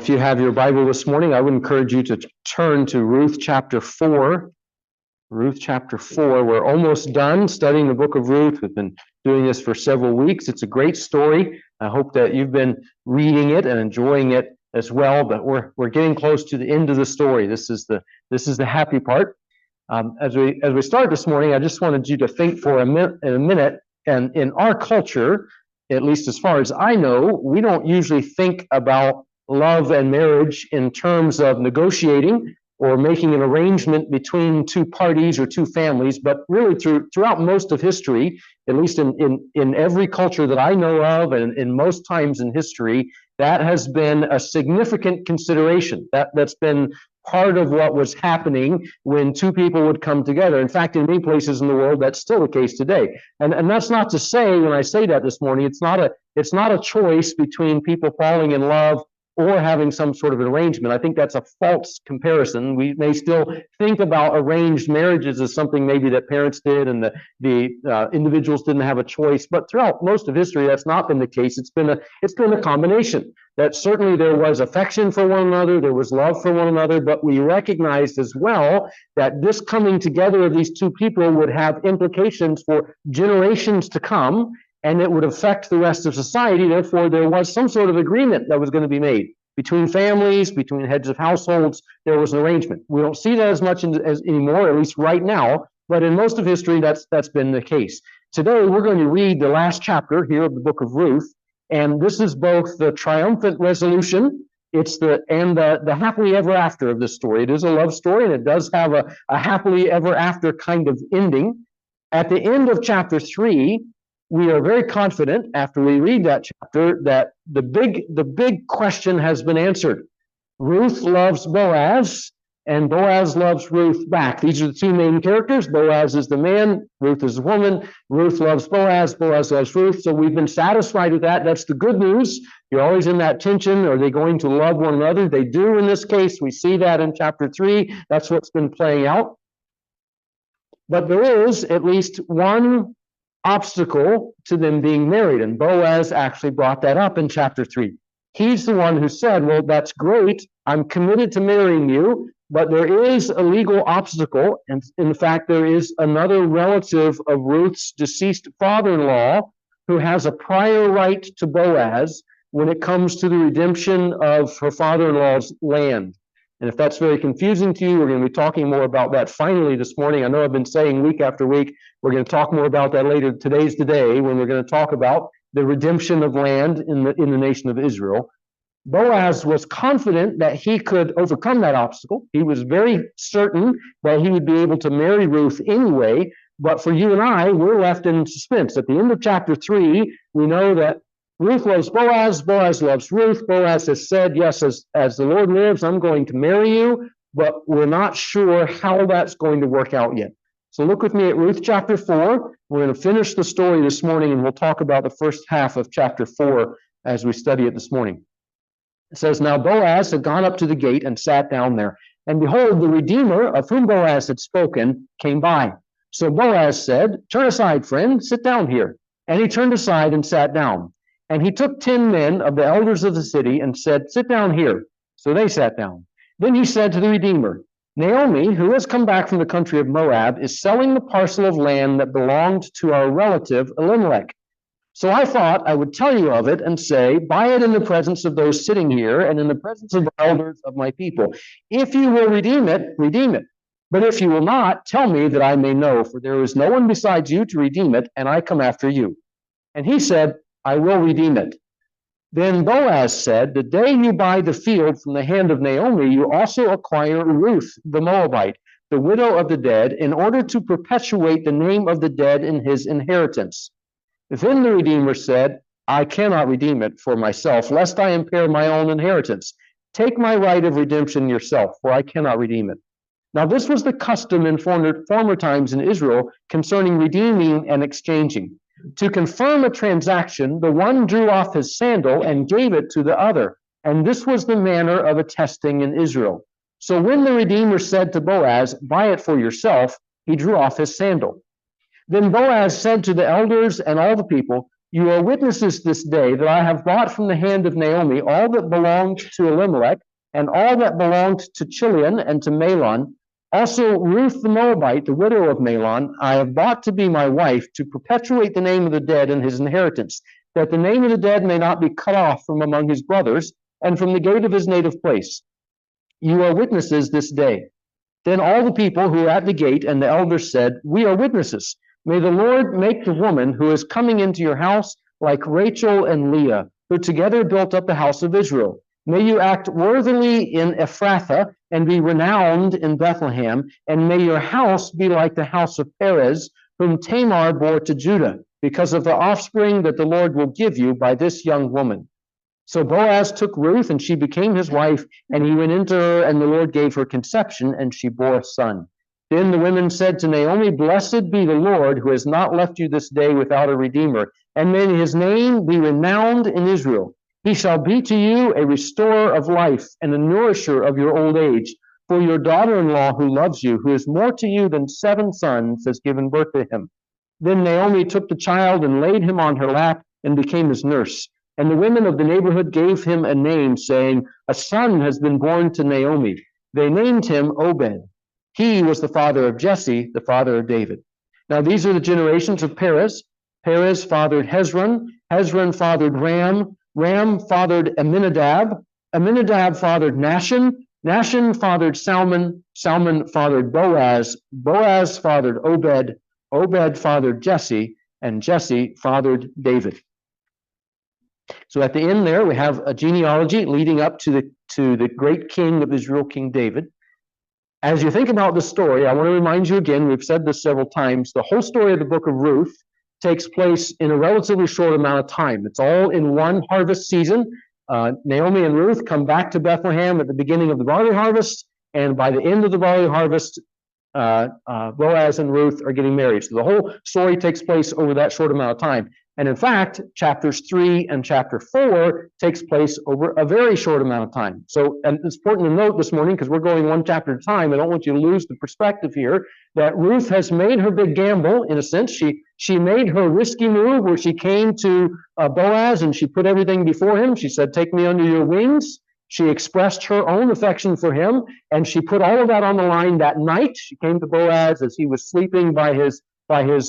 If you have your Bible this morning, I would encourage you to turn to Ruth chapter 4. Ruth chapter 4. We're almost done studying the book of Ruth. We've been doing this for several weeks. It's a great story. I hope that you've been reading it and enjoying it as well, but we're getting close to the end of the story. This is the happy part. As we start this morning, I just wanted you to think for a minute, and in our culture, at least as far as I know, we don't usually think about love and marriage in terms of negotiating or making an arrangement between two parties or two families, but really throughout most of history, at least in every culture that I know of, and in most times in history, that has been a significant consideration. That's been part of what was happening when two people would come together. In fact, in many places in the world, that's still the case today. And that's not to say, when I say that this morning, it's not a choice between people falling in love or having some sort of an arrangement. I think that's a false comparison. We may still think about arranged marriages as something maybe that parents did and the individuals didn't have a choice. But throughout most of history, that's not been the case. It's been a combination. That certainly there was affection for one another, there was love for one another, but we recognized as well that this coming together of these two people would have implications for generations to come, and it would affect the rest of society. Therefore, there was some sort of agreement that was going to be made between families, between heads of households. There was an arrangement. We don't see that as much as anymore, at least right now, but in most of history, that's been the case. Today, we're going to read the last chapter here of the book of Ruth, and this is both the triumphant resolution, it's the happily ever after of this story. It is a love story, and it does have a happily ever after kind of ending. At the end of chapter 3, we are very confident after we read that chapter that the big question has been answered. Ruth loves Boaz, and Boaz loves Ruth back. These are the two main characters. Boaz is the man, Ruth is the woman. Ruth loves Boaz, Boaz loves Ruth. So we've been satisfied with that. That's the good news. You're always in that tension. Are they going to love one another? They do in this case. We see that in chapter 3. That's what's been playing out. But there is at least one obstacle to them being married, and Boaz actually brought that up in chapter 3. He's the one who said, well, that's great, I'm committed to marrying you, but there is a legal obstacle, and in fact there is another relative of Ruth's deceased father-in-law who has a prior right to Boaz when it comes to the redemption of her father-in-law's land. And if that's very confusing to you, we're going to be talking more about that finally this morning. I know I've been saying week after week, we're going to talk more about that later. Today's the day when we're going to talk about the redemption of land in the nation of Israel. Boaz was confident that he could overcome that obstacle. He was very certain that he would be able to marry Ruth anyway. But for you and I, we're left in suspense. At the end of chapter 3, we know that Ruth loves Boaz, Boaz loves Ruth. Boaz has said, yes, as the Lord lives, I'm going to marry you, but we're not sure how that's going to work out yet. So look with me at Ruth chapter 4. We're going to finish the story this morning, and we'll talk about the first half of chapter 4 as we study it this morning. It says, now Boaz had gone up to the gate and sat down there, and behold, the Redeemer of whom Boaz had spoken came by. So Boaz said, turn aside, friend, sit down here. And he turned aside and sat down. And he took 10 men of the elders of the city and said, sit down here. So they sat down. Then he said to the Redeemer, Naomi, who has come back from the country of Moab, is selling the parcel of land that belonged to our relative Elimelech. So I thought I would tell you of it and say, buy it in the presence of those sitting here and in the presence of the elders of my people. If you will redeem it, redeem it. But if you will not, tell me that I may know, for there is no one besides you to redeem it, and I come after you. And he said, I will redeem it. Then Boaz said, the day you buy the field from the hand of Naomi, you also acquire Ruth the Moabite, the widow of the dead, in order to perpetuate the name of the dead in his inheritance. Then the Redeemer said, I cannot redeem it for myself, lest I impair my own inheritance. Take my right of redemption yourself, for I cannot redeem it. Now this was the custom in former times in Israel concerning redeeming and exchanging. To confirm a transaction, the one drew off his sandal and gave it to the other. And this was the manner of attesting in Israel. So when the Redeemer said to Boaz, buy it for yourself, he drew off his sandal. Then Boaz said to the elders and all the people, You are witnesses this day that I have bought from the hand of Naomi all that belonged to Elimelech, and all that belonged to Chilion and to Mahlon. Also Ruth the Moabite, the widow of Mahlon, I have bought to be my wife, to perpetuate the name of the dead in his inheritance, that the name of the dead may not be cut off from among his brothers, and from the gate of his native place. You are witnesses this day. Then all the people who were at the gate and the elders said, We are witnesses. May the Lord make the woman who is coming into your house like Rachel and Leah, who together built up the house of Israel. May you act worthily in Ephrathah and be renowned in Bethlehem, and may your house be like the house of Perez, whom Tamar bore to Judah, because of the offspring that the Lord will give you by this young woman. So Boaz took Ruth, and she became his wife, and he went into her, and the Lord gave her conception, and she bore a son. Then the women said to Naomi, Blessed be the Lord, who has not left you this day without a redeemer, and may his name be renowned in Israel. He shall be to you a restorer of life and a nourisher of your old age. For your daughter-in-law who loves you, who is more to you than 7 sons, has given birth to him. Then Naomi took the child and laid him on her lap and became his nurse. And the women of the neighborhood gave him a name, saying, A son has been born to Naomi. They named him Obed. He was the father of Jesse, the father of David. Now these are the generations of Perez. Perez fathered Hezron. Hezron fathered Ram. Ram fathered Amminadab. Amminadab fathered Nahshon. Nahshon fathered Salmon. Salmon fathered Boaz. Boaz fathered Obed. Obed fathered Jesse. And Jesse fathered David. So at the end there, we have a genealogy leading up to the great king of Israel, King David. As you think about the story, I want to remind you again, we've said this several times, the whole story of the book of Ruth takes place in a relatively short amount of time. It's all in one harvest season. Naomi and Ruth come back to Bethlehem at the beginning of the barley harvest, and by the end of the barley harvest, Boaz and Ruth are getting married. So the whole story takes place over that short amount of time. And in fact, chapters 3 and chapter 4 takes place over a very short amount of time. So, and it's important to note this morning, because we're going one chapter at a time, I don't want you to lose the perspective here, that Ruth has made her big gamble, in a sense. She made her risky move where she came to Boaz and she put everything before him. She said, Take me under your wings. She expressed her own affection for him, and she put all of that on the line that night. She came to Boaz as he was sleeping by his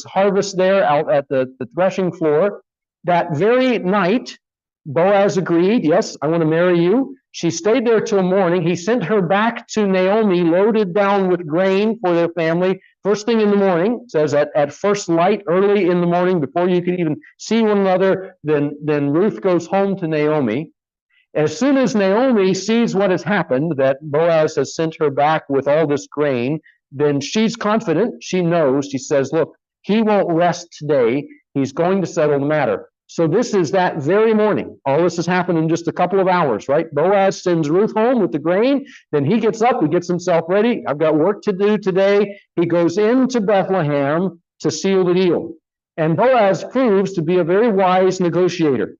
harvest there out at the threshing floor. That very night, Boaz agreed, Yes, I want to marry you. She stayed there till morning. He sent her back to Naomi, loaded down with grain for their family. First thing in the morning, says at first light, early in the morning, before you could even see one another, then Ruth goes home to Naomi. As soon as Naomi sees what has happened, that Boaz has sent her back with all this grain, then she's confident. She knows. She says, Look, he won't rest today. He's going to settle the matter. So this is that very morning. All this has happened in just a couple of hours, right? Boaz sends Ruth home with the grain. Then he gets up. He gets himself ready. I've got work to do today. He goes into Bethlehem to seal the deal. And Boaz proves to be a very wise negotiator.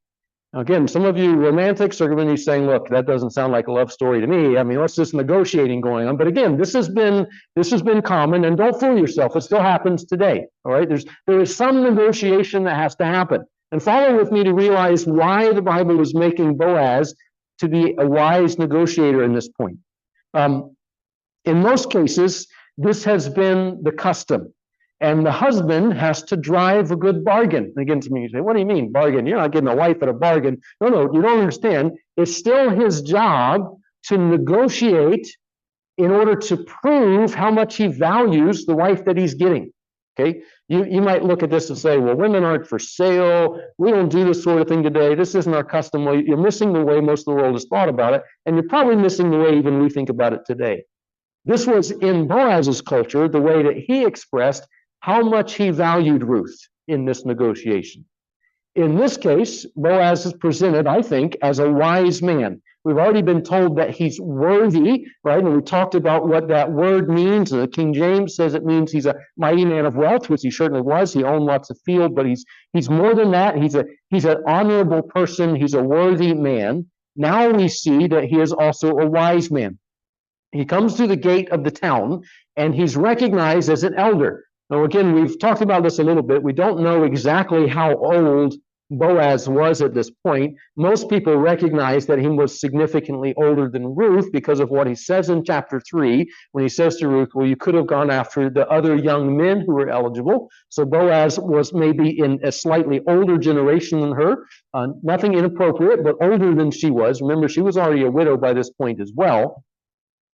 Again, some of you romantics are going to be saying, Look, that doesn't sound like a love story to me. I mean, what's this negotiating going on? But again, this has been common, and don't fool yourself. It still happens today. All right, there is some negotiation that has to happen. And follow with me to realize why the Bible is making Boaz to be a wise negotiator in this point. In most cases, this has been the custom. And the husband has to drive a good bargain. Again, to me, you say, What do you mean, bargain? You're not getting a wife at a bargain. No, you don't understand. It's still his job to negotiate in order to prove how much he values the wife that he's getting. Okay? You might look at this and say, Well, women aren't for sale. We don't do this sort of thing today. This isn't our custom. Well, you're missing the way most of the world has thought about it. And you're probably missing the way even we think about it today. This was in Boaz's culture, the way that he expressed how much he valued Ruth in this negotiation. In this case, Boaz is presented, I think, as a wise man. We've already been told that he's worthy, right? And we talked about what that word means. The King James says it means he's a mighty man of wealth, which he certainly was. He owned lots of field, but he's more than that. He's an honorable person. He's a worthy man. Now we see that he is also a wise man. He comes to the gate of the town, and he's recognized as an elder. Now, again, we've talked about this a little bit. We don't know exactly how old Boaz was at this point. Most people recognize that he was significantly older than Ruth because of what he says in chapter 3, when he says to Ruth, well, you could have gone after the other young men who were eligible. So Boaz was maybe in a slightly older generation than her, nothing inappropriate, but older than she was. Remember, she was already a widow by this point as well.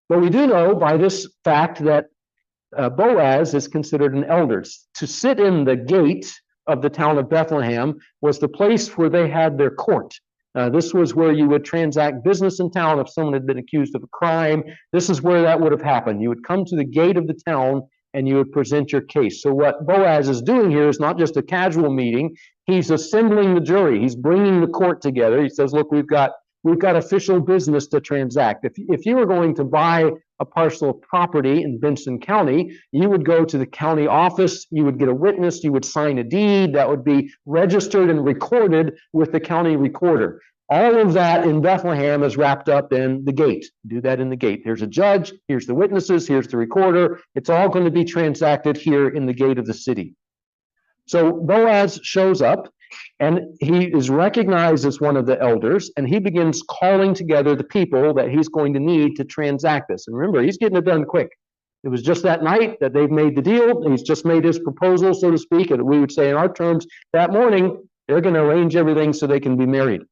But we do know by this fact that Boaz is considered an elder. To sit in the gate of the town of Bethlehem was the place where they had their court. This was where you would transact business in town if someone had been accused of a crime. This is where that would have happened. You would come to the gate of the town and you would present your case. So what Boaz is doing here is not just a casual meeting. He's assembling the jury. He's bringing the court together. He says, look, we've got official business to transact. If you were going to buy a parcel of property in Benson County, you would go to the county office, you would get a witness, you would sign a deed that would be registered and recorded with the county recorder. All of that in Bethlehem is wrapped up in the gate. Do that in the gate. There's a judge, here's the witnesses, here's the recorder. It's all going to be transacted here in the gate of the city. So Boaz shows up, and he is recognized as one of the elders, and he begins calling together the people that he's going to need to transact this. And remember, he's getting it done quick. It was just that night that they've made the deal. He's just made his proposal, so to speak, and we would say in our terms, that morning, they're going to arrange everything so they can be married.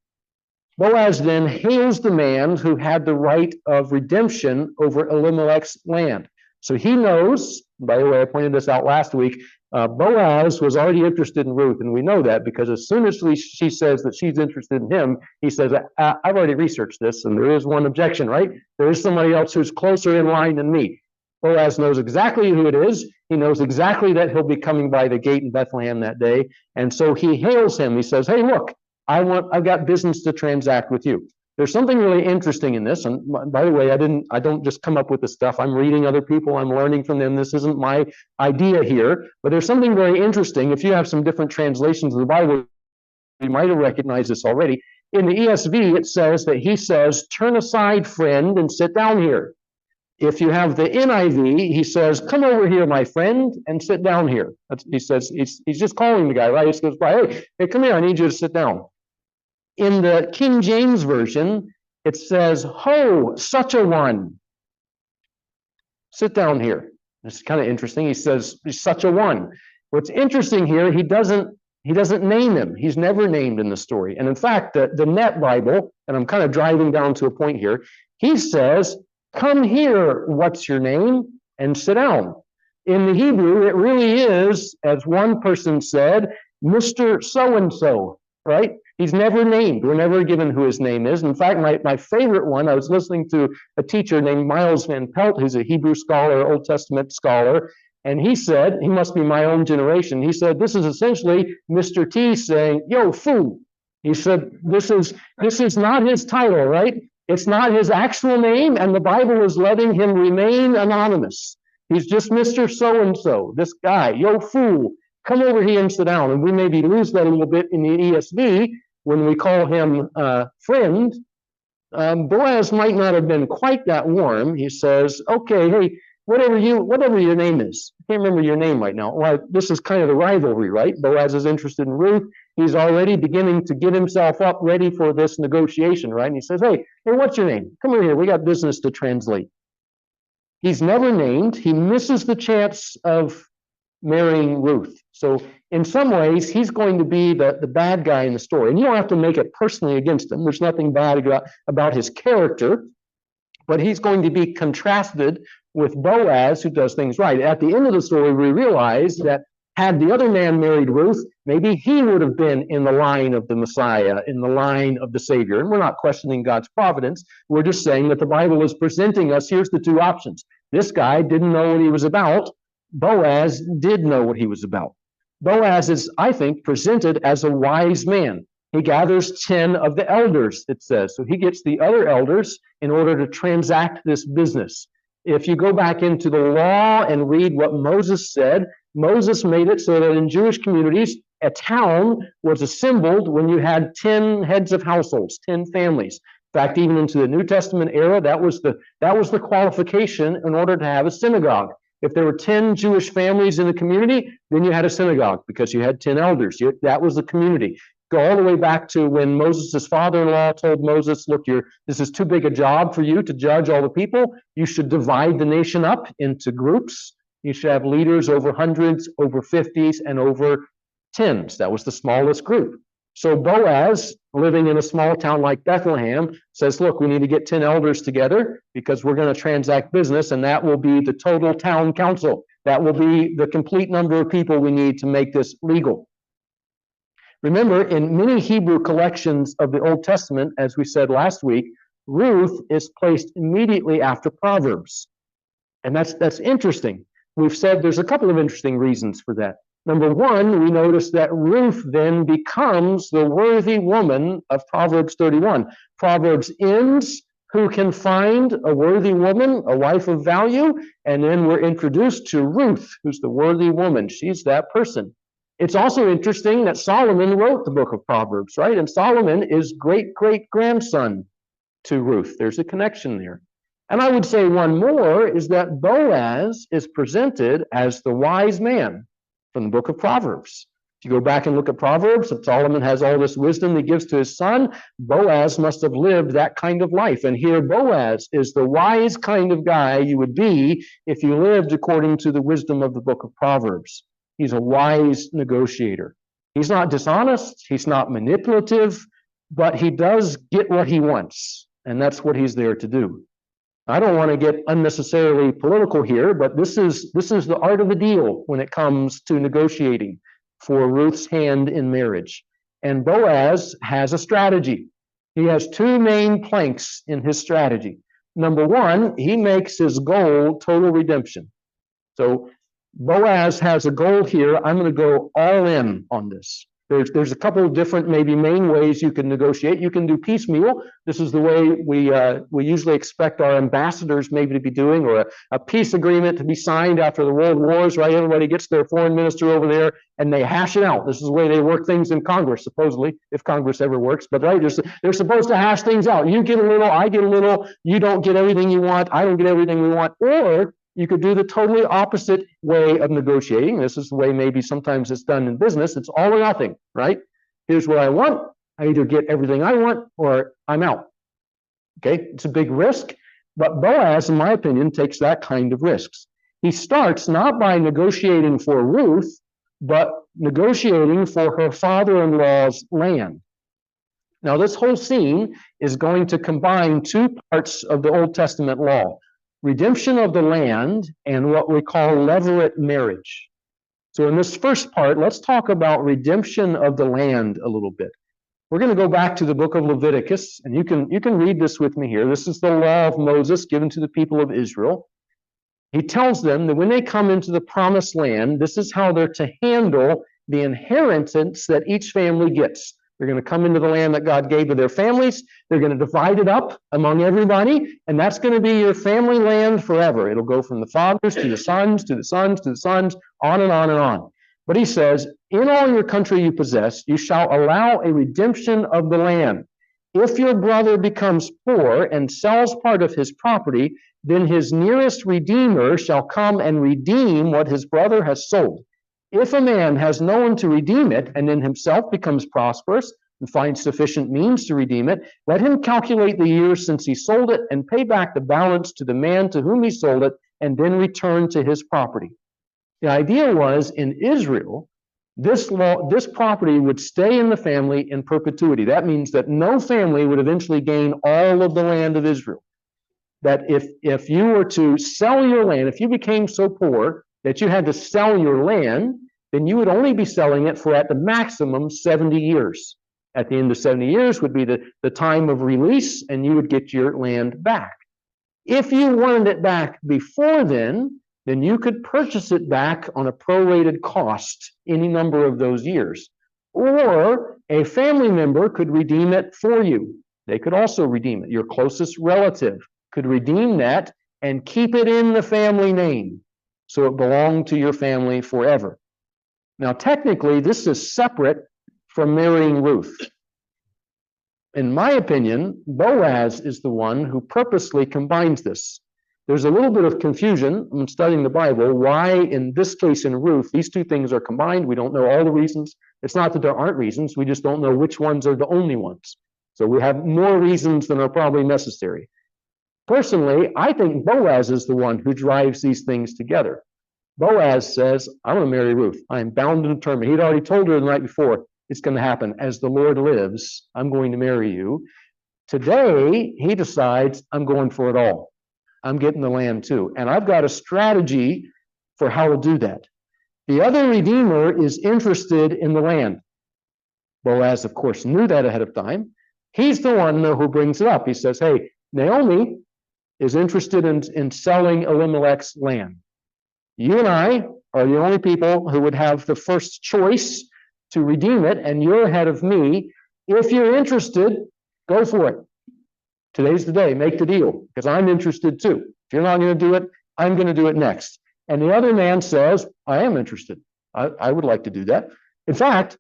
Boaz then hails the man who had the right of redemption over Elimelech's land. So he knows, by the way, I pointed this out last week, Boaz was already interested in Ruth, and we know that because as soon as she says that she's interested in him, he says, I've already researched this, and there is one objection, right? There is somebody else who's closer in line than me. Boaz knows exactly who it is. He knows exactly that he'll be coming by the gate in Bethlehem that day, and so he hails him. He says, hey, look, I've got business to transact with you. There's something really interesting in this, and by the way, I don't just come up with this stuff. I'm reading other people, I'm learning from them. This isn't my idea here, but there's something very interesting. If you have some different translations of the Bible, you might have recognized this already. In the ESV, it says that he says, turn aside, friend, and sit down here. If you have the NIV, he says, come over here, my friend, and sit down here. He says, he's just calling the guy, right? He says, hey, come here, I need you to sit down. In the King James Version, it says, ho, such a one. Sit down here. It's kind of interesting. He says, such a one. What's interesting here, he doesn't name him. He's never named in the story. And in fact, the Net Bible, and I'm kind of driving down to a point here, he says, come here, what's your name? And sit down. In the Hebrew, it really is, as one person said, Mr. So-and-so, right? He's never named. We're never given who his name is. In fact, my favorite one, I was listening to a teacher named Miles Van Pelt, who's a Hebrew scholar, Old Testament scholar, and he said, he must be my own generation, he said, this is essentially Mr. T saying, yo, fool. He said, this is not his title, right? It's not his actual name, and the Bible is letting him remain anonymous. He's just Mr. So-and-so, this guy, yo, fool. Come over here and sit down. And we maybe lose that a little bit in the ESV when we call him friend. Boaz might not have been quite that warm. He says, okay, hey, whatever your name is. I can't remember your name right now. Well, this is kind of the rivalry, right? Boaz is interested in Ruth. He's already beginning to get himself up ready for this negotiation, right? And he says, hey, what's your name? Come over here. We got business to translate. He's never named. He misses the chance of marrying Ruth. So in some ways, he's going to be the bad guy in the story. And you don't have to make it personally against him. There's nothing bad about his character, but he's going to be contrasted with Boaz, who does things right. At the end of the story, we realize that had the other man married Ruth, maybe he would have been in the line of the Messiah, in the line of the Savior. And we're not questioning God's providence. We're just saying that the Bible is presenting us, here's the two options. This guy didn't know what he was about. Boaz did know what he was about. Boaz is, I think, presented as a wise man. He gathers 10 of the elders, it says. So he gets the other elders in order to transact this business. If you go back into the law and read what Moses said, Moses made it so that in Jewish communities, a town was assembled when you had 10 heads of households, 10 families. In fact, even into the New Testament era, that was the qualification in order to have a synagogue. If there were 10 Jewish families in the community, then you had a synagogue because you had 10 elders. That was the community. go all the way back to when Moses' father-in-law told Moses, look, this is too big a job for you to judge all the people. You should divide the nation up into groups. You should have leaders over hundreds, over 50s, and over 10s. That was the smallest group. So Boaz, living in a small town like Bethlehem, says, look, we need to get 10 elders together because we're going to transact business, and that will be the total town council. That will be the complete number of people we need to make this legal. Remember, in many Hebrew collections of the Old Testament, as we said last week, Ruth is placed immediately after Proverbs. And that's interesting. We've said there's a couple of interesting reasons for that. Number one, we notice that Ruth then becomes the worthy woman of Proverbs 31. Proverbs ends, who can find a worthy woman, a wife of value? And then we're introduced to Ruth, who's the worthy woman. She's that person. It's also interesting that Solomon wrote the book of Proverbs, right? And Solomon is great-great-grandson to Ruth. There's a connection there. And I would say one more is that Boaz is presented as the wise man from the book of Proverbs. If you go back and look at Proverbs, if Solomon has all this wisdom he gives to his son, Boaz must have lived that kind of life. And here Boaz is the wise kind of guy you would be if you lived according to the wisdom of the book of Proverbs. He's a wise negotiator. He's not dishonest, he's not manipulative, but he does get what he wants, and that's what he's there to do. I don't want to get unnecessarily political here, but this is the art of the deal when it comes to negotiating for Ruth's hand in marriage. And Boaz has a strategy. He has two main planks in his strategy. Number one, he makes his goal total redemption. So Boaz has a goal here. I'm going to go all in on this. There's a couple of different, maybe main ways you can negotiate. You can do piecemeal. This is the way we usually expect our ambassadors maybe to be doing, or a peace agreement to be signed after the world wars, right? Everybody gets their foreign minister over there and they hash it out. This is the way they work things in Congress, supposedly, if Congress ever works. But right, they're supposed to hash things out. You get a little, I get a little, you don't get everything you want, I don't get everything we want. Or you could do the totally opposite way of negotiating. This is the way maybe sometimes it's done in business. It's all or nothing, right? Here's what I want. I either get everything I want or I'm out. Okay, it's a big risk, but Boaz, in my opinion, takes that kind of risks. He starts not by negotiating for Ruth, but negotiating for her father-in-law's land. Now, this whole scene is going to combine two parts of the Old Testament law: redemption of the land and what we call levirate marriage. So in this first part, let's talk about redemption of the land a little bit. We're going to go back to the book of Leviticus, and you can read this with me here. This is the law of Moses given to the people of Israel. He tells them that when they come into the promised land, this is how they're to handle the inheritance that each family gets. They're going to come into the land that God gave to their families. They're going to divide it up among everybody, and that's going to be your family land forever. It'll go from the fathers to the sons, to the sons, to the sons, on and on and on. But he says, in all your country you possess, you shall allow a redemption of the land. If your brother becomes poor and sells part of his property, then his nearest redeemer shall come and redeem what his brother has sold. If a man has no one to redeem it, and then himself becomes prosperous and finds sufficient means to redeem it, let him calculate the years since he sold it and pay back the balance to the man to whom he sold it, and then return to his property. The idea was, in Israel, this property would stay in the family in perpetuity. That means that no family would eventually gain all of the land of Israel. That if you were to sell your land, if you became so poor that you had to sell your land, then you would only be selling it for at the maximum 70 years. At the end of 70 years would be the time of release, and you would get your land back. If you wanted it back before then you could purchase it back on a prorated cost any number of those years. Or a family member could redeem it for you. They could also redeem it. Your closest relative could redeem that and keep it in the family name, so it belonged to your family forever. Now, technically, this is separate from marrying Ruth. In my opinion, Boaz is the one who purposely combines this. There's a little bit of confusion when studying the Bible why, in this case in Ruth, these two things are combined. We don't know all the reasons. It's not that there aren't reasons, we just don't know which ones are the only ones. So we have more reasons than are probably necessary. Personally, I think Boaz is the one who drives these things together. Boaz says, I'm going to marry Ruth. I am bound and determined. He'd already told her the night before, it's going to happen. As the Lord lives, I'm going to marry you. Today, he decides, I'm going for it all. I'm getting the land too. And I've got a strategy for how to do that. The other redeemer is interested in the land. Boaz, of course, knew that ahead of time. He's the one who brings it up. He says, hey, Naomi is interested in selling Elimelech's land. You and I are the only people who would have the first choice to redeem it, and you're ahead of me. If you're interested, go for it. Today's the day. Make the deal, because I'm interested too. If you're not going to do it, I'm going to do it next. And the other man says, I am interested. I would like to do that. In fact,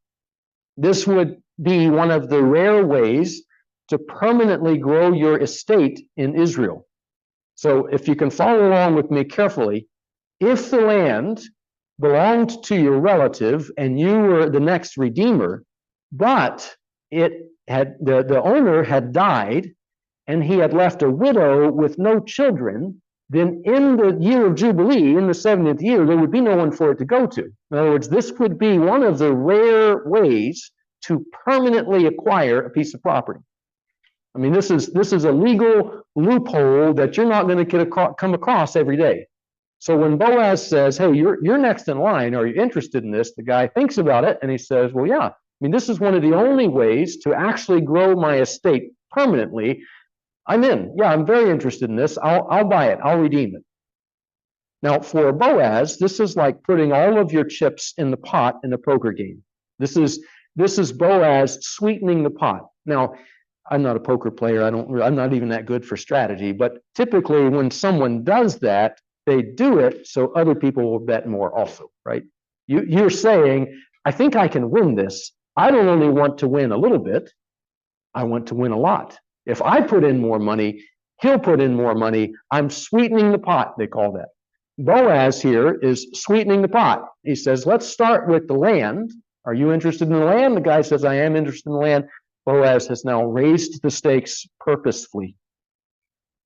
this would be one of the rare ways to permanently grow your estate in Israel. So if you can follow along with me carefully, if the land belonged to your relative and you were the next redeemer, but it had the owner had died and he had left a widow with no children, then in the year of Jubilee, in the 70th year, there would be no one for it to go to. In other words, this would be one of the rare ways to permanently acquire a piece of property. I mean, this is a legal loophole that you're not going to come across every day. So when Boaz says, hey, you're next in line, are you interested in this? The guy thinks about it and he says, well, yeah. I mean, this is one of the only ways to actually grow my estate permanently. I'm in. Yeah, I'm very interested in this. I'll buy it. I'll redeem it. Now, for Boaz, this is like putting all of your chips in the pot in a poker game. This is Boaz sweetening the pot. Now, I'm not a poker player. I'm not even that good for strategy. But typically, when someone does that, they do it so other people will bet more also, right? You're saying, I think I can win this. I don't only want to win a little bit. I want to win a lot. If I put in more money, he'll put in more money. I'm sweetening the pot, they call that. Boaz here is sweetening the pot. He says, let's start with the land. Are you interested in the land? The guy says, I am interested in the land. Boaz has now raised the stakes purposefully.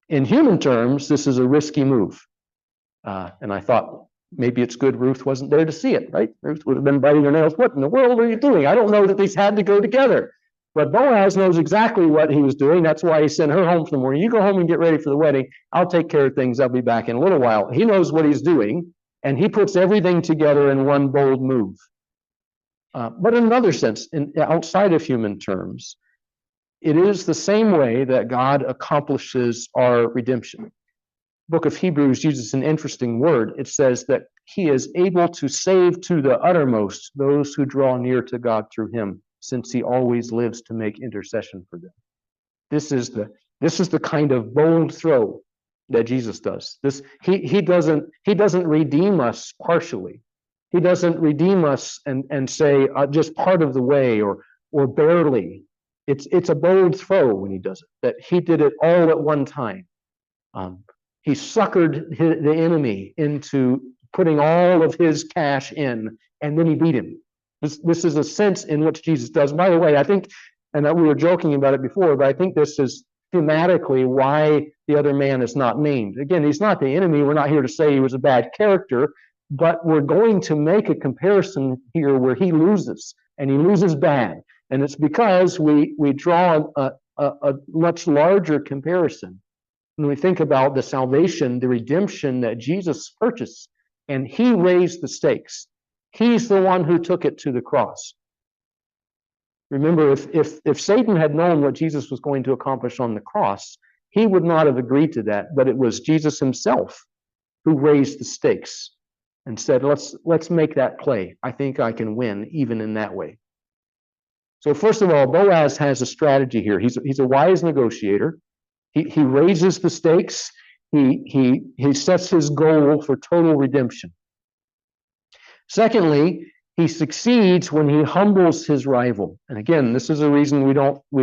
In human terms, this is a risky move. And I thought, maybe it's good Ruth wasn't there to see it, right? Ruth would have been biting her nails. What in the world are you doing? I don't know that these had to go together. But Boaz knows exactly what he was doing. That's why he sent her home for the morning. You go home and get ready for the wedding. I'll take care of things. I'll be back in a little while. He knows what he's doing, and he puts everything together in one bold move. But in another sense, outside of human terms, it is the same way that God accomplishes our redemption. The book of Hebrews uses an interesting word. It says that he is able to save to the uttermost those who draw near to God through him, since he always lives to make intercession for them. This is the kind of bold throw that Jesus does. He doesn't redeem us partially. He doesn't redeem us and say just part of the way or barely. It's a bold throw when he does it. That he did it all at one time. He suckered the enemy into putting all of his cash in, and then he beat him. This is a sense in which Jesus does. By the way, I think, and we were joking about it before, but I think this is thematically why the other man is not named. Again, he's not the enemy. We're not here to say he was a bad character, but we're going to make a comparison here where he loses, and he loses bad. And it's because we draw a much larger comparison when we think about the salvation, the redemption that Jesus purchased, and he raised the stakes. He's the one who took it to the cross. Remember, if Satan had known what Jesus was going to accomplish on the cross, he would not have agreed to that. But it was Jesus himself who raised the stakes and said, let's make that play. I think I can win even in that way. So first of all, Boaz has a strategy here. He's a wise negotiator. He raises the stakes. He sets his goal for total redemption. Secondly, he succeeds when he humbles his rival. And again, this is a reason we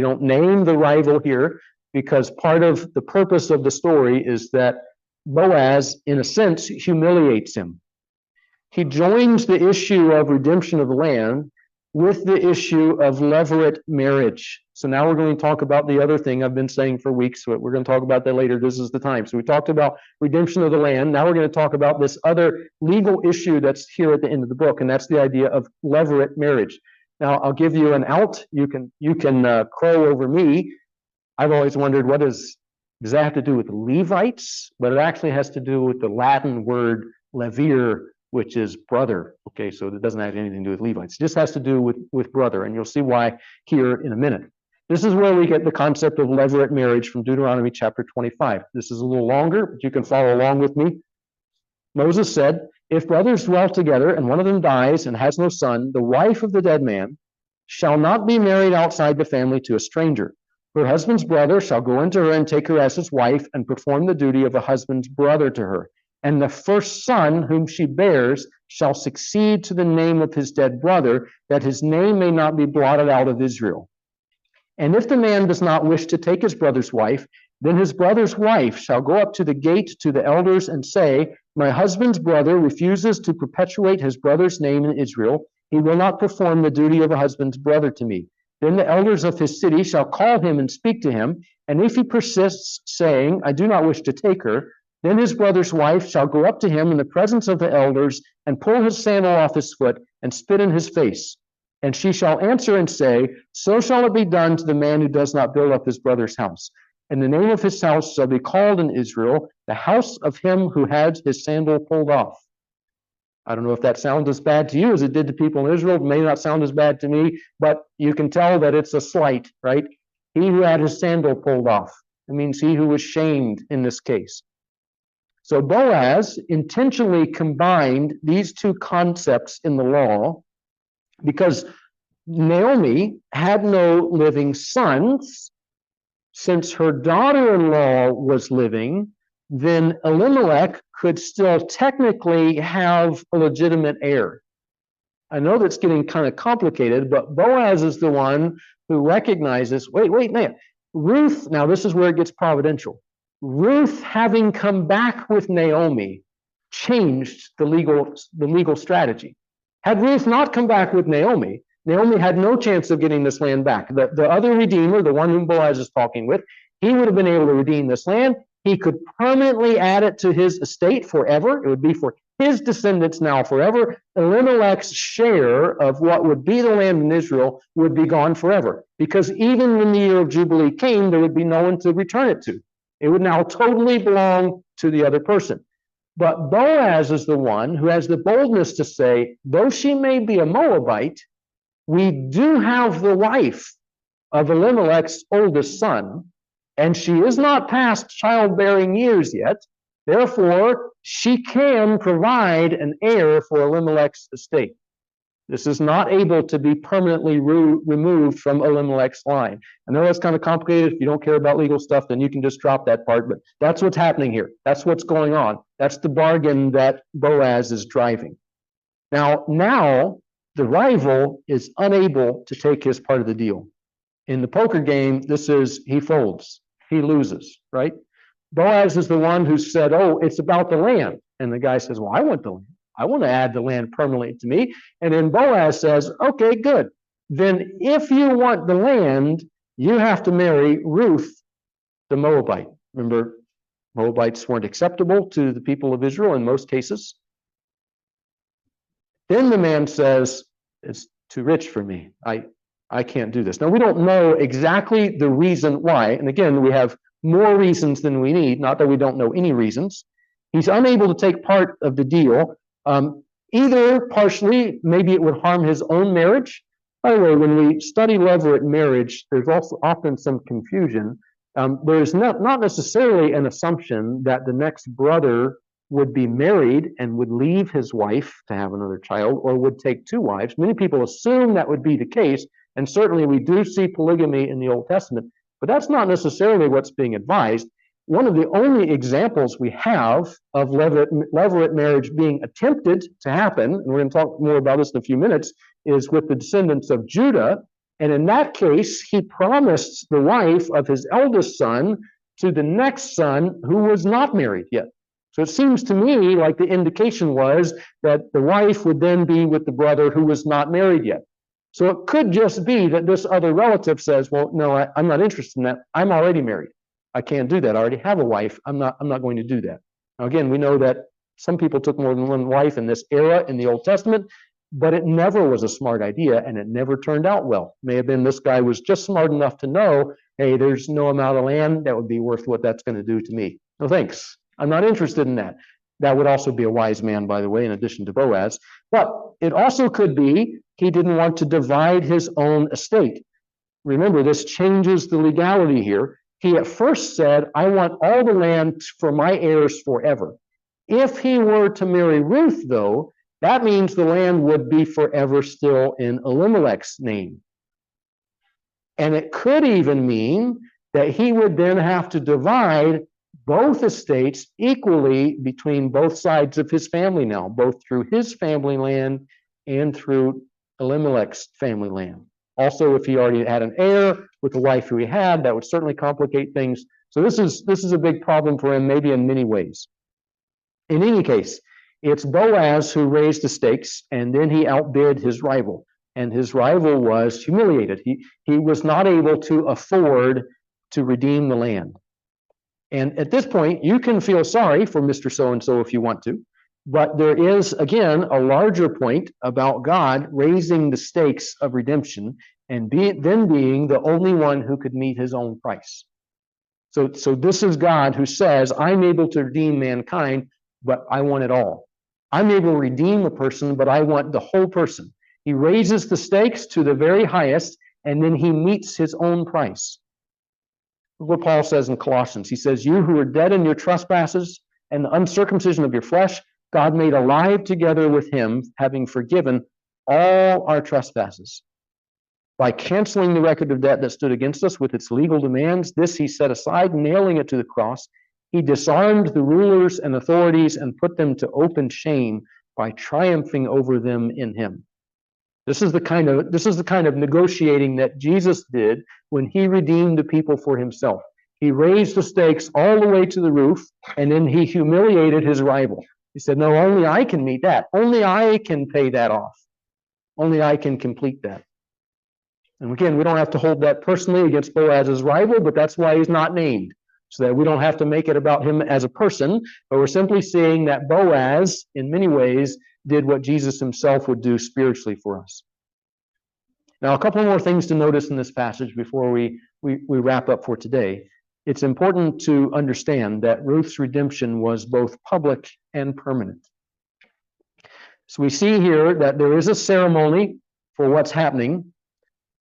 don't name the rival here, because part of the purpose of the story is that Boaz, in a sense, humiliates him. He joins the issue of redemption of the land with the issue of levirate marriage. So now we're going to talk about the other thing I've been saying for weeks. But we're going to talk about that later. This is the time. So we talked about redemption of the land. Now we're going to talk about this other legal issue that's here at the end of the book, and that's the idea of levirate marriage. Now I'll give you an out. You can crow over me. I've always wondered, does that have to do with Levites? But it actually has to do with the Latin word levir, which is brother. Okay, so it doesn't have anything to do with Levites. It just has to do with brother, and you'll see why here in a minute. This is where we get the concept of levirate marriage from Deuteronomy chapter 25. This is a little longer, but you can follow along with me. Moses said, if brothers dwell together and one of them dies and has no son, the wife of the dead man shall not be married outside the family to a stranger. Her husband's brother shall go into her and take her as his wife and perform the duty of a husband's brother to her. And the first son whom she bears shall succeed to the name of his dead brother, that his name may not be blotted out of Israel. And if the man does not wish to take his brother's wife, then his brother's wife shall go up to the gate to the elders and say, my husband's brother refuses to perpetuate his brother's name in Israel. He will not perform the duty of a husband's brother to me. Then the elders of his city shall call him and speak to him. And if he persists, saying, I do not wish to take her, then his brother's wife shall go up to him in the presence of the elders and pull his sandal off his foot and spit in his face. And she shall answer and say, so shall it be done to the man who does not build up his brother's house. And the name of his house shall be called in Israel, the house of him who had his sandal pulled off. I don't know if that sounds as bad to you as it did to people in Israel. It may not sound as bad to me, but you can tell that it's a slight, right? He who had his sandal pulled off. It means he who was shamed in this case. So Boaz intentionally combined these two concepts in the law because Naomi had no living sons. Since her daughter-in-law was living, then Elimelech could still technically have a legitimate heir. I know that's getting kind of complicated, but Boaz is the one who recognizes, wait, Ruth, now this is where it gets providential. Ruth, having come back with Naomi, changed the legal strategy. Had Ruth not come back with Naomi, Naomi had no chance of getting this land back. The other redeemer, the one whom Boaz is talking with, he would have been able to redeem this land. He could permanently add it to his estate forever. It would be for his descendants now forever. Elimelech's share of what would be the land in Israel would be gone forever. Because even when the year of Jubilee came, there would be no one to return it to. It would now totally belong to the other person. But Boaz is the one who has the boldness to say, though she may be a Moabite, we do have the wife of Elimelech's oldest son, and she is not past childbearing years yet. Therefore, she can provide an heir for Elimelech's estate. This is not able to be permanently removed from Elimelech's line. I know that's kind of complicated. If you don't care about legal stuff, then you can just drop that part, but that's what's happening here. That's what's going on. That's the bargain that Boaz is driving. Now, the rival is unable to take his part of the deal. In the poker game, this is he folds, he loses, right? Boaz is the one who said, oh, it's about the land. And the guy says, well, I want the land. I want to add the land permanently to me. And then Boaz says, okay, good. Then if you want the land, you have to marry Ruth, the Moabite. Remember, Moabites weren't acceptable to the people of Israel in most cases. Then the man says, it's too rich for me. I can't do this. Now, we don't know exactly the reason why. And again, we have more reasons than we need, not that we don't know any reasons. He's unable to take part of the deal. Either partially, maybe it would harm his own marriage. By the way, when we study levirate marriage, there's also often some confusion. There's not necessarily an assumption that the next brother would be married and would leave his wife to have another child, or would take two wives. Many people assume that would be the case, and certainly we do see polygamy in the Old Testament, but that's not necessarily what's being advised. One of the only examples we have of levirate marriage being attempted to happen, and we're going to talk more about this in a few minutes, is with the descendants of Judah. And in that case, he promised the wife of his eldest son to the next son who was not married yet. So it seems to me like the indication was that the wife would then be with the brother who was not married yet. So it could just be that this other relative says, well, no, I'm not interested in that. I'm already married. I can't do that. I already have a wife. I'm not going to do that. Now, again, we know that some people took more than one wife in this era in the Old Testament, but it never was a smart idea, and it never turned out well. May have been this guy was just smart enough to know, hey, there's no amount of land that would be worth what that's going to do to me. No thanks. I'm not interested in that. That would also be a wise man, by the way, in addition to Boaz. But it also could be he didn't want to divide his own estate. Remember, this changes the legality here. He at first said, I want all the land for my heirs forever. If he were to marry Ruth, though, that means the land would be forever still in Elimelech's name. And it could even mean that he would then have to divide both estates equally between both sides of his family now, both through his family land and through Elimelech's family land. Also, if he already had an heir with the wife who he had, that would certainly complicate things. So this is a big problem for him, maybe in many ways. In any case, it's Boaz who raised the stakes, and then he outbid his rival. And his rival was humiliated. He was not able to afford to redeem the land. And at this point, you can feel sorry for Mr. So-and-so if you want to, but there is, again, a larger point about God raising the stakes of redemption and then being the only one who could meet his own price. So this is God who says, I'm able to redeem mankind, but I want it all. I'm able to redeem a person, but I want the whole person. He raises the stakes to the very highest, and then he meets his own price. What Paul says in Colossians, he says, you who are dead in your trespasses and the uncircumcision of your flesh, God made alive together with him, having forgiven all our trespasses. By canceling the record of debt that stood against us with its legal demands, this he set aside, nailing it to the cross. He disarmed the rulers and authorities and put them to open shame by triumphing over them in him. This is the kind of negotiating that Jesus did when he redeemed the people for himself. He raised the stakes all the way to the roof, and then he humiliated his rival. He said, no, only I can meet that. Only I can pay that off. Only I can complete that. And again, we don't have to hold that personally against Boaz's rival, but that's why he's not named, so that we don't have to make it about him as a person, but we're simply seeing that Boaz, in many ways, did what Jesus himself would do spiritually for us. Now, a couple more things to notice in this passage before we wrap up for today. It's important to understand that Ruth's redemption was both public and permanent. So we see here that there is a ceremony for what's happening.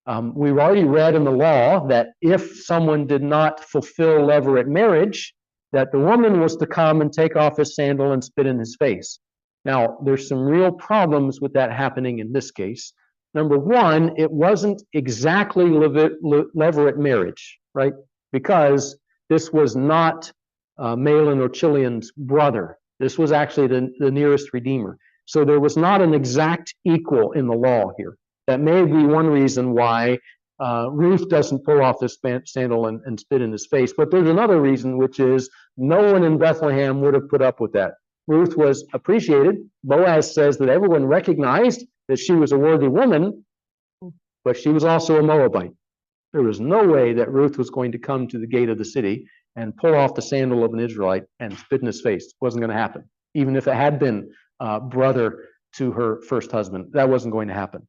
We've already read in the law that if someone did not fulfill levirate marriage, that the woman was to come and take off his sandal and spit in his face. Now, there's some real problems with that happening in this case. Number one, it wasn't exactly levirate marriage, right? Because this was not Mahlon or Chilian's brother. This was actually the nearest redeemer. So there was not an exact equal in the law here. That may be one reason why Ruth doesn't pull off this sandal and spit in his face. But there's another reason, which is no one in Bethlehem would have put up with that. Ruth was appreciated. Boaz says that everyone recognized that she was a worthy woman, but she was also a Moabite. There was no way that Ruth was going to come to the gate of the city and pull off the sandal of an Israelite and spit in his face. It wasn't going to happen. Even if it had been brother to her first husband, that wasn't going to happen.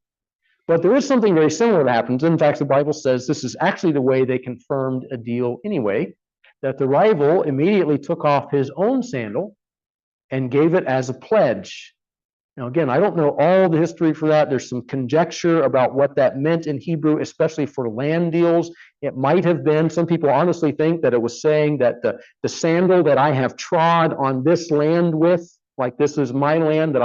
But there is something very similar that happens. In fact, the Bible says this is actually the way they confirmed a deal anyway, that the rival immediately took off his own sandal and gave it as a pledge. Now, again, I don't know all the history for that. There's some conjecture about what that meant in Hebrew, especially for land deals. It might have been, some people honestly think that it was saying that the sandal that I have trod on this land with, like this is my land, that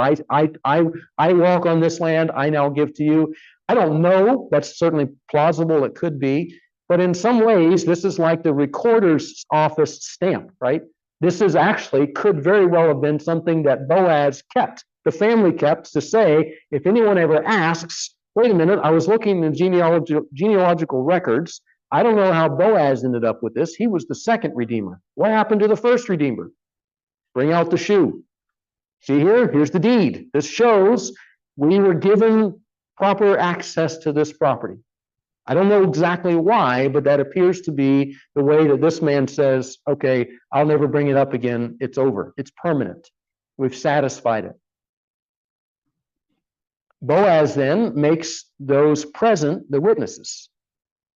I walk on this land, I now give to you. I don't know. That's certainly plausible. It could be. But in some ways, this is like the recorder's office stamp, right? This is actually, could very well have been something that Boaz kept, the family kept, to say, if anyone ever asks, wait a minute, I was looking in genealogical records. I don't know how Boaz ended up with this. He was the second redeemer. What happened to the first redeemer? Bring out the shoe. See here? Here's the deed. This shows we were given proper access to this property. I don't know exactly why, but that appears to be the way that this man says, okay, I'll never bring it up again. It's over. It's permanent. We've satisfied it. Boaz then makes those present the witnesses.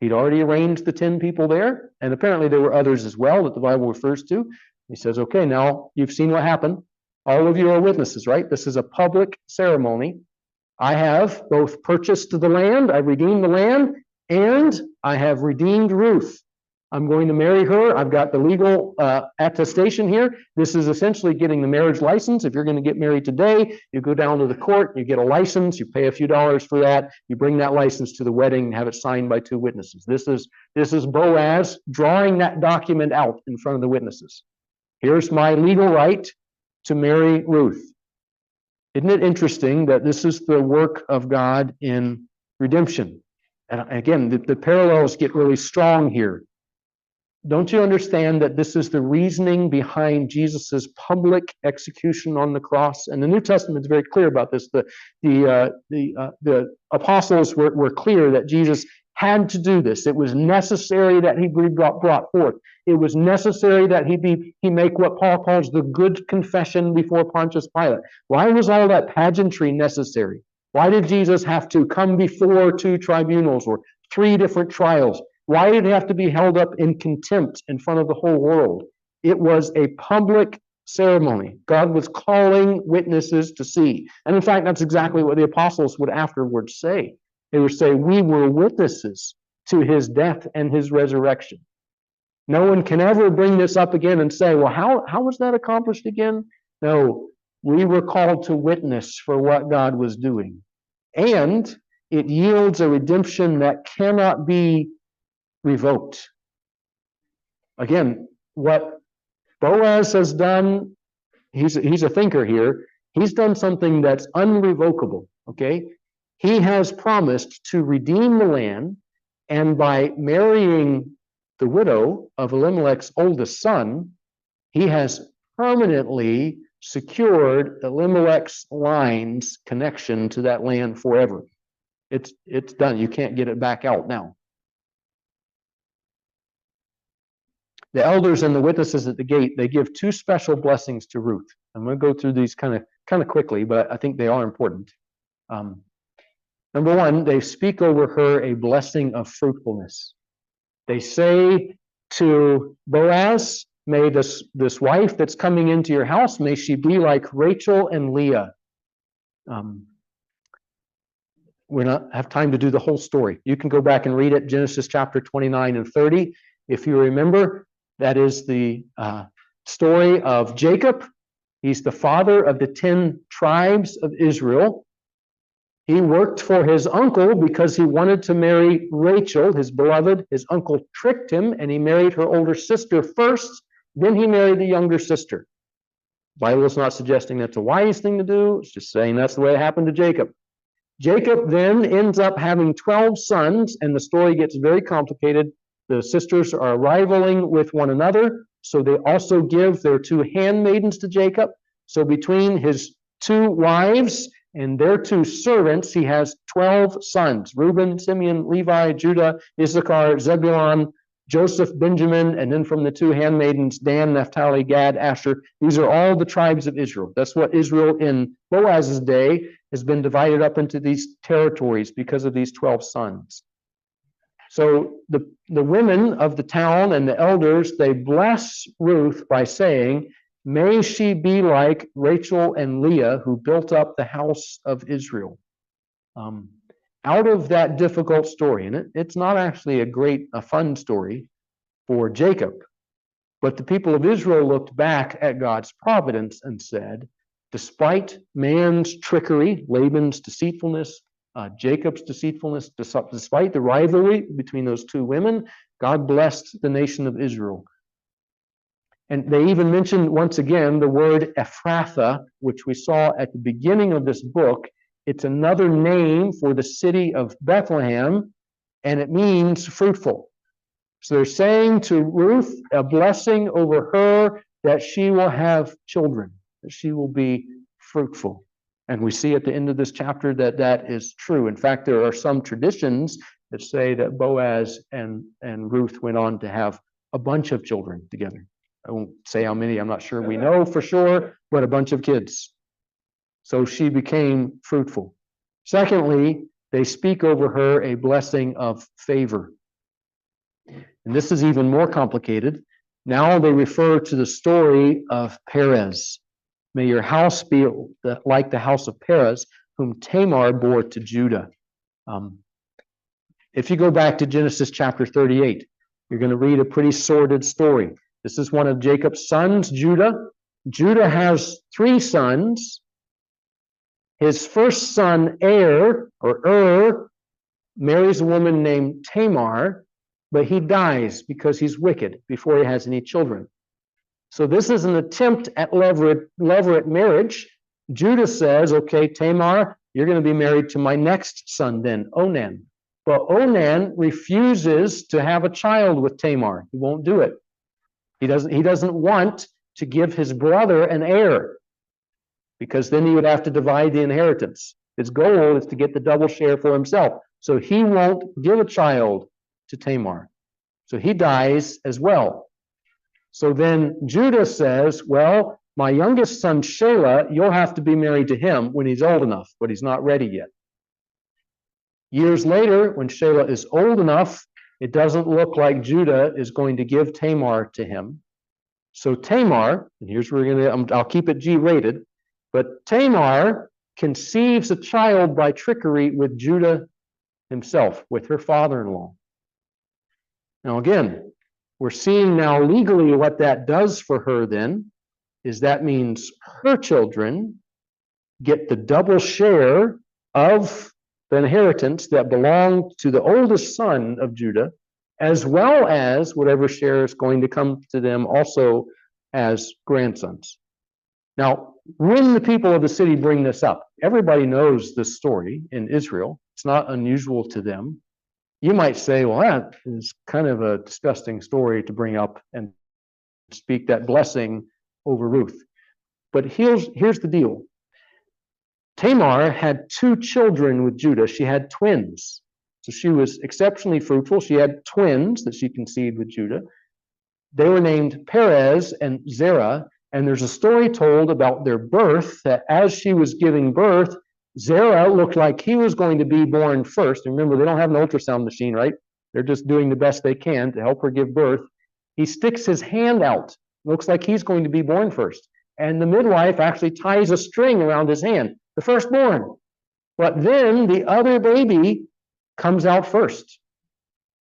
He'd already arranged the 10 people there, and apparently there were others as well that the Bible refers to. He says, okay, now you've seen what happened. All of you are witnesses, right? This is a public ceremony. I have both purchased the land, I've redeemed the land, and I have redeemed Ruth. I'm going to marry her. I've got the legal attestation here. This is essentially getting the marriage license. If you're going to get married today, you go down to the court, you get a license, you pay a few dollars for that, you bring that license to the wedding and have it signed by 2 witnesses. This is Boaz drawing that document out in front of the witnesses. Here's my legal right to marry Ruth. Isn't it interesting that this is the work of God in redemption? And again, the parallels get really strong here. Don't you understand that this is the reasoning behind Jesus's public execution on the cross? And the New Testament is very clear about this. The apostles were clear that Jesus had to do this. It was necessary that he be brought forth. It was necessary that he make what Paul calls the good confession before Pontius Pilate. Why was all that pageantry necessary? Why did Jesus have to come before 2 tribunals or 3 different trials? Why did it have to be held up in contempt in front of the whole world? It was a public ceremony. God was calling witnesses to see. And in fact, that's exactly what the apostles would afterwards say. They would say, we were witnesses to his death and his resurrection. No one can ever bring this up again and say, well, how was that accomplished again? No, we were called to witness for what God was doing. And it yields a redemption that cannot be revoked. Again, what Boaz has done, he's a thinker here. He's done something that's unrevocable, okay? He has promised to redeem the land, and by marrying the widow of Elimelech's oldest son, he has permanently secured Elimelech's line's connection to that land forever. It's done. You can't get it back out now. The elders and the witnesses at the gate, they give 2 special blessings to Ruth. I'm going to go through these kind of quickly, but I think they are important. Number 1, they speak over her a blessing of fruitfulness. They say to Boaz, may this wife that's coming into your house, may she be like Rachel and Leah. We don't have time to do the whole story. You can go back and read it, Genesis chapter 29 and 30. If you remember, that is the story of Jacob. He's the father of the 10 tribes of Israel. He worked for his uncle because he wanted to marry Rachel, his beloved. His uncle tricked him, and he married her older sister first. Then he married the younger sister. The Bible is not suggesting that's a wise thing to do. It's just saying that's the way it happened to Jacob. Jacob then ends up having 12 sons, and the story gets very complicated. The sisters are rivaling with one another, so they also give their 2 handmaidens to Jacob. So between his 2 wives and their 2 servants, he has 12 sons: Reuben, Simeon, Levi, Judah, Issachar, Zebulun, Joseph, Benjamin, and then from the 2 handmaidens, Dan, Naphtali, Gad, Asher. These are all the tribes of Israel. That's what Israel in Boaz's day has been divided up into these territories because of these 12 sons. So the women of the town and the elders, they bless Ruth by saying, may she be like Rachel and Leah, who built up the house of Israel. Out of that difficult story, and it's not actually a fun story for Jacob, but the people of Israel looked back at God's providence and said, despite man's trickery, Laban's deceitfulness, Jacob's deceitfulness, despite the rivalry between those 2 women, God blessed the nation of Israel. And they even mentioned once again the word Ephrathah, which we saw at the beginning of this book. It's another name for the city of Bethlehem, and it means fruitful. So they're saying to Ruth a blessing over her that she will have children, that she will be fruitful. And we see at the end of this chapter that that is true. In fact, there are some traditions that say that Boaz and Ruth went on to have a bunch of children together. I won't say how many, I'm not sure we know for sure, but a bunch of kids. So she became fruitful. Secondly, they speak over her a blessing of favor. And this is even more complicated. Now they refer to the story of Perez. May your house be like the house of Perez, whom Tamar bore to Judah. If you go back to Genesis chapter 38, you're going to read a pretty sordid story. This is one of Jacob's sons, Judah. Judah has 3 sons. His first son, marries a woman named Tamar, but he dies because he's wicked before he has any children. So this is an attempt at levirate marriage. Judah says, okay, Tamar, you're going to be married to my next son then, Onan. But Onan refuses to have a child with Tamar. He won't do it. He doesn't want to give his brother an heir, because then he would have to divide the inheritance. His goal is to get the double share for himself. So he won't give a child to Tamar. So he dies as well. So then Judah says, well, my youngest son, Shelah, you'll have to be married to him when he's old enough, but he's not ready yet. Years later, when Shelah is old enough, it doesn't look like Judah is going to give Tamar to him. So Tamar, and here's where we're going to, I'll keep it G-rated, but Tamar conceives a child by trickery with Judah himself, with her father-in-law. Now again, we're seeing now legally what that does for her then, is that means her children get the double share of the inheritance that belonged to the oldest son of Judah, as well as whatever share is going to come to them also as grandsons. Now, when the people of the city bring this up, everybody knows this story in Israel. It's not unusual to them. You might say, well, that is kind of a disgusting story to bring up and speak that blessing over Ruth. But here's the deal. Tamar had 2 children with Judah. She had twins. So she was exceptionally fruitful. She had twins that she conceived with Judah. They were named Perez and Zerah. And there's a story told about their birth, that as she was giving birth, Zerah looked like he was going to be born first. And remember, they don't have an ultrasound machine, right? They're just doing the best they can to help her give birth. He sticks his hand out. Looks like he's going to be born first. And the midwife actually ties a string around his hand, the firstborn. But then the other baby comes out first.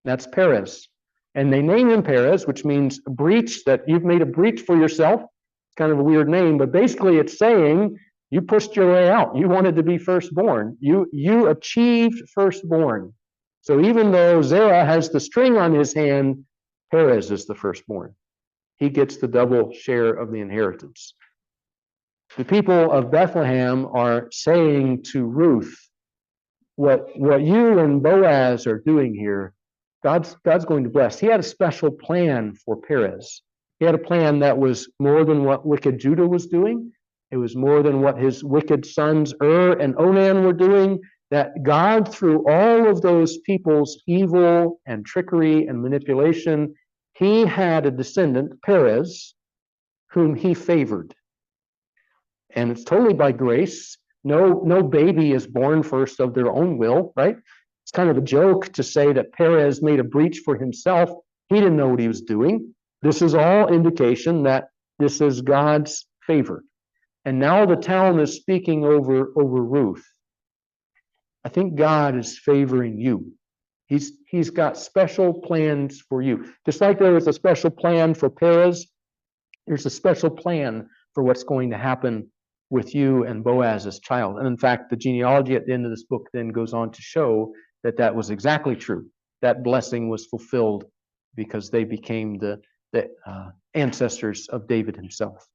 That's Perez. And they name him Perez, which means breach, that you've made a breach for yourself. It's kind of a weird name, but basically it's saying you pushed your way out. You wanted to be firstborn. You achieved firstborn. So even though Zerah has the string on his hand, Perez is the firstborn. He gets the double share of the inheritance. The people of Bethlehem are saying to Ruth, what you and Boaz are doing here, God's going to bless. He had a special plan for Perez. He had a plan that was more than what wicked Judah was doing. It was more than what his wicked sons and Onan were doing. That God, through all of those people's evil and trickery and manipulation, he had a descendant, Perez, whom he favored. And it's totally by grace. No baby is born first of their own will, right? It's kind of a joke to say that Perez made a breach for himself. He didn't know what he was doing. This is all indication that this is God's favor. And now the town is speaking over Ruth. I think God is favoring you. He's got special plans for you. Just like there was a special plan for Perez, there's a special plan for what's going to happen with you and Boaz's child. And in fact, the genealogy at the end of this book then goes on to show that that was exactly true. That blessing was fulfilled because they became the ancestors of David himself.